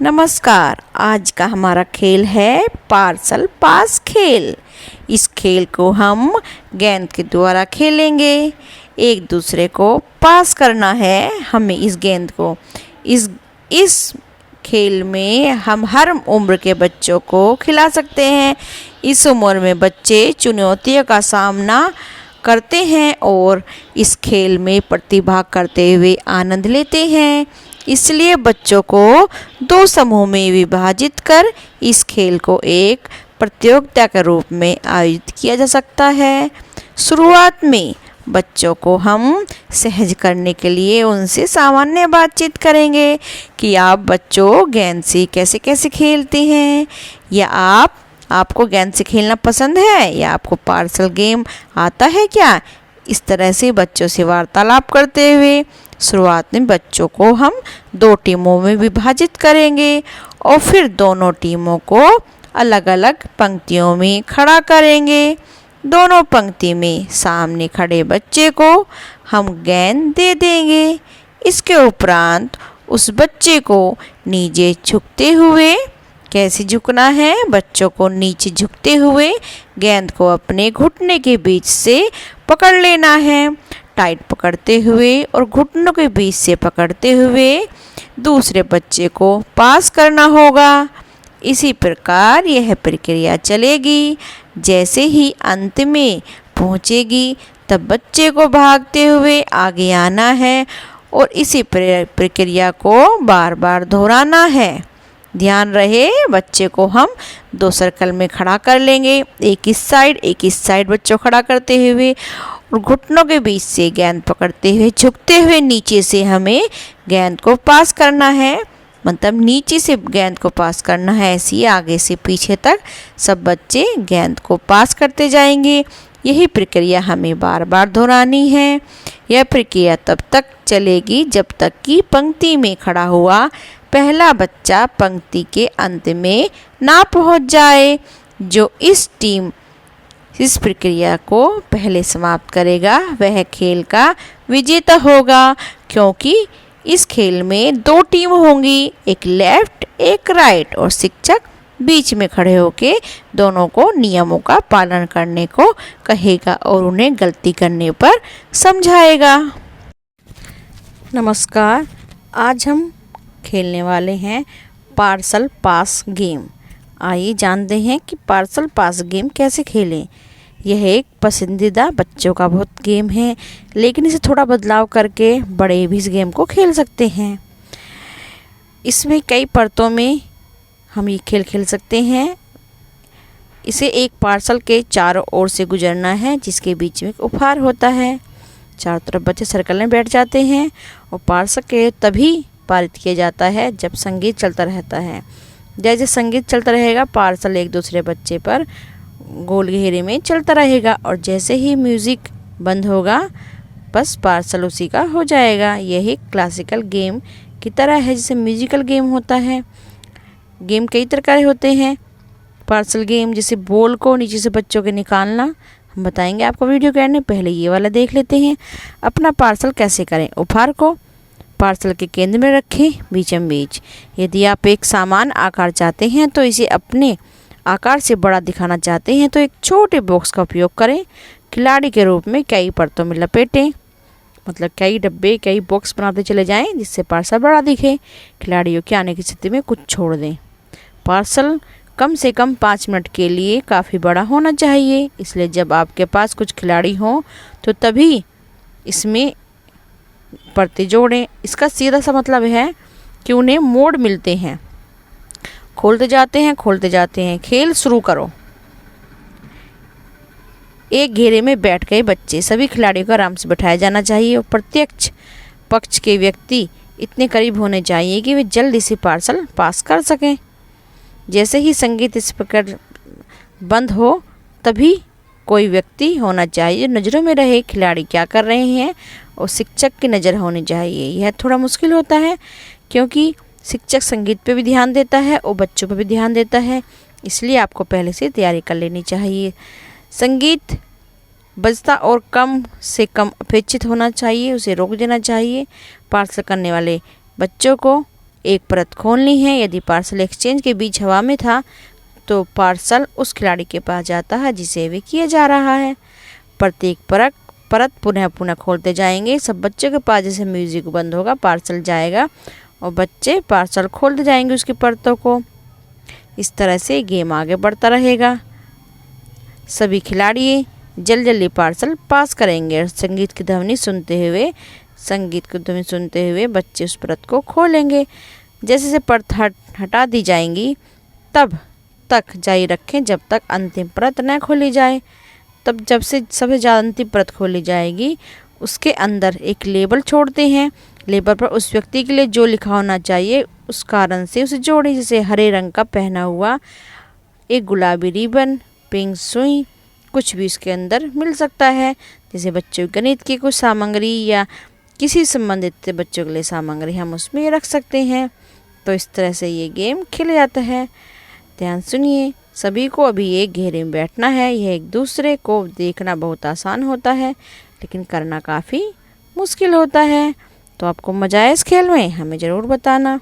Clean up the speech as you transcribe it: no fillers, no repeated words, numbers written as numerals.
नमस्कार। आज का हमारा खेल है पार्सल पास खेल। इस खेल को हम गेंद के द्वारा खेलेंगे। एक दूसरे को पास करना है हमें इस गेंद को। इस खेल में हम हर उम्र के बच्चों को खिला सकते हैं। इस उम्र में बच्चे चुनौतियों का सामना करते हैं और इस खेल में प्रतिभाग करते हुए आनंद लेते हैं। इसलिए बच्चों को दो समूह में विभाजित कर इस खेल को एक प्रतियोगिता के रूप में आयोजित किया जा सकता है। शुरुआत में बच्चों को हम सहज करने के लिए उनसे सामान्य बातचीत करेंगे कि आप बच्चों गेंद से कैसे कैसे खेलते हैं, या आपको गेंद से खेलना पसंद है, या आपको पार्सल गेम आता है क्या। इस तरह से बच्चों से वार्तालाप करते हुए शुरुआत में बच्चों को हम दो टीमों में विभाजित करेंगे और फिर दोनों टीमों को अलग अलग पंक्तियों में खड़ा करेंगे। दोनों पंक्ति में सामने खड़े बच्चे को हम गेंद दे देंगे। इसके उपरांत उस बच्चे को नीचे झुकते हुए, कैसे झुकना है, बच्चों को नीचे झुकते हुए गेंद को अपने घुटने के बीच से पकड़ लेना है। टाइट पकड़ते हुए और घुटनों के बीच से पकड़ते हुए दूसरे बच्चे को पास करना होगा। इसी प्रकार यह प्रक्रिया चलेगी। जैसे ही अंत में पहुंचेगी तब बच्चे को भागते हुए आगे आना है और इसी प्रक्रिया को बार बार दोहराना है। ध्यान रहे, बच्चे को हम दो सर्कल में खड़ा कर लेंगे, एक इस साइड बच्चों खड़ा करते हुए और घुटनों के बीच से गेंद पकड़ते हुए झुकते हुए नीचे से हमें गेंद को पास करना है। मतलब नीचे से गेंद को पास करना है, ऐसे ही आगे से पीछे तक सब बच्चे गेंद को पास करते जाएंगे। यही प्रक्रिया हमें बार बार दोहरानी है। यह प्रक्रिया तब तक चलेगी जब तक कि पंक्ति में खड़ा हुआ पहला बच्चा पंक्ति के अंत में ना पहुंच जाए। जो इस प्रक्रिया को पहले समाप्त करेगा वह खेल का विजेता होगा, क्योंकि इस खेल में दो टीम होंगी, एक लेफ्ट एक राइट, और शिक्षक बीच में खड़े होके दोनों को नियमों का पालन करने को कहेगा और उन्हें गलती करने पर समझाएगा। नमस्कार। आज हम खेलने वाले हैं पार्सल पास गेम। आइए जानते हैं कि पार्सल पास गेम कैसे खेलें। यह एक पसंदीदा बच्चों का बहुत गेम है, लेकिन इसे थोड़ा बदलाव करके बड़े भी इस गेम को खेल सकते हैं। इसमें कई परतों में हम ये खेल खेल सकते हैं। इसे एक पार्सल के चारों ओर से गुजरना है, जिसके बीच में एक उपहार होता है। चारों तरफ बच्चे सर्कल में बैठ जाते हैं और पार्सल के तभी पारित किया जाता है जब संगीत चलता रहता है। जैसे संगीत चलता रहेगा पार्सल एक दूसरे बच्चे पर गोल घेरे में चलता रहेगा, और जैसे ही म्यूज़िक बंद होगा बस पार्सल उसी का हो जाएगा। यही क्लासिकल गेम की तरह है जैसे म्यूजिकल गेम होता है। गेम कई तरह के होते हैं। पार्सल गेम जैसे बॉल को नीचे से बच्चों के निकालना, हम बताएंगे आपको वीडियो के एंड में। पहले ये वाला देख लेते हैं। अपना पार्सल कैसे करें। उपहार को पार्सल के केंद्र में रखें, बीचम बीच। यदि आप एक समान आकार चाहते हैं तो इसे अपने आकार से बड़ा दिखाना चाहते हैं तो एक छोटे बॉक्स का उपयोग करें। खिलाड़ी के रूप में कई परतों में लपेटें, मतलब कई डब्बे कई बॉक्स बनाते चले जाएं जिससे पार्सल बड़ा दिखे। खिलाड़ियों के आने की स्थिति में कुछ छोड़ दें। पार्सल कम से कम 5 मिनट के लिए काफ़ी बड़ा होना चाहिए, इसलिए जब आपके पास कुछ खिलाड़ी हों तो तभी इसमें परतें जोड़ें। इसका सीधा सा मतलब है कि उन्हें मोड़ मिलते हैं, खोलते जाते हैं। खेल शुरू करो। एक घेरे में बैठ गए बच्चे, सभी खिलाड़ियों को आराम से बैठाया जाना चाहिए और प्रत्यक्ष पक्ष के व्यक्ति इतने करीब होने चाहिए कि वे जल्दी से पार्सल पास कर सकें। जैसे ही संगीत स्पीकर बंद हो तभी कोई व्यक्ति होना चाहिए नज़रों में रहे खिलाड़ी क्या कर रहे हैं, और शिक्षक की नज़र होनी चाहिए। यह थोड़ा मुश्किल होता है क्योंकि शिक्षक संगीत पे भी ध्यान देता है और बच्चों पे भी ध्यान देता है, इसलिए आपको पहले से तैयारी कर लेनी चाहिए। संगीत बजता और कम से कम अपेक्षित होना चाहिए, उसे रोक देना चाहिए। पार्सल करने वाले बच्चों को एक परत खोलनी है। यदि पार्सल एक्सचेंज के बीच हवा में था तो पार्सल उस खिलाड़ी के पास जाता है जिसे वे किया जा रहा है। प्रत्येक परत पुनः पुनः खोलते जाएंगे। सब बच्चों के पास जैसे म्यूजिक बंद होगा पार्सल जाएगा और बच्चे पार्सल खोलते जाएंगे उसकी परतों को। इस तरह से गेम आगे बढ़ता रहेगा। सभी खिलाड़ी जल्दी पार्सल पास करेंगे और संगीत की ध्वनि सुनते हुए बच्चे उस परत को खोलेंगे। जैसे जैसे परत हटा दी जाएंगी तब तक जारी रखें जब तक अंतिम परत न खोली जाए। तब जब से सबसे ज़्यादा अंतिम परत खोली जाएगी उसके अंदर एक लेबल छोड़ते हैं। लेबल पर उस व्यक्ति के लिए जो लिखा होना चाहिए उस कारण से उसे जोड़ें। जैसे हरे रंग का पहना हुआ, एक गुलाबी रिबन, पिंक सुई, कुछ भी इसके अंदर मिल सकता है। जैसे बच्चों के गणित की कुछ सामग्री या किसी संबंधित बच्चों के लिए सामग्री हम उसमें रख सकते हैं। तो इस तरह से ये गेम खेला जाता है। ध्यान सुनिए, सभी को अभी एक घेरे में बैठना है। यह एक दूसरे को देखना बहुत आसान होता है लेकिन करना काफ़ी मुश्किल होता है। तो आपको मज़ा आया इस खेल में? हमें ज़रूर बताना।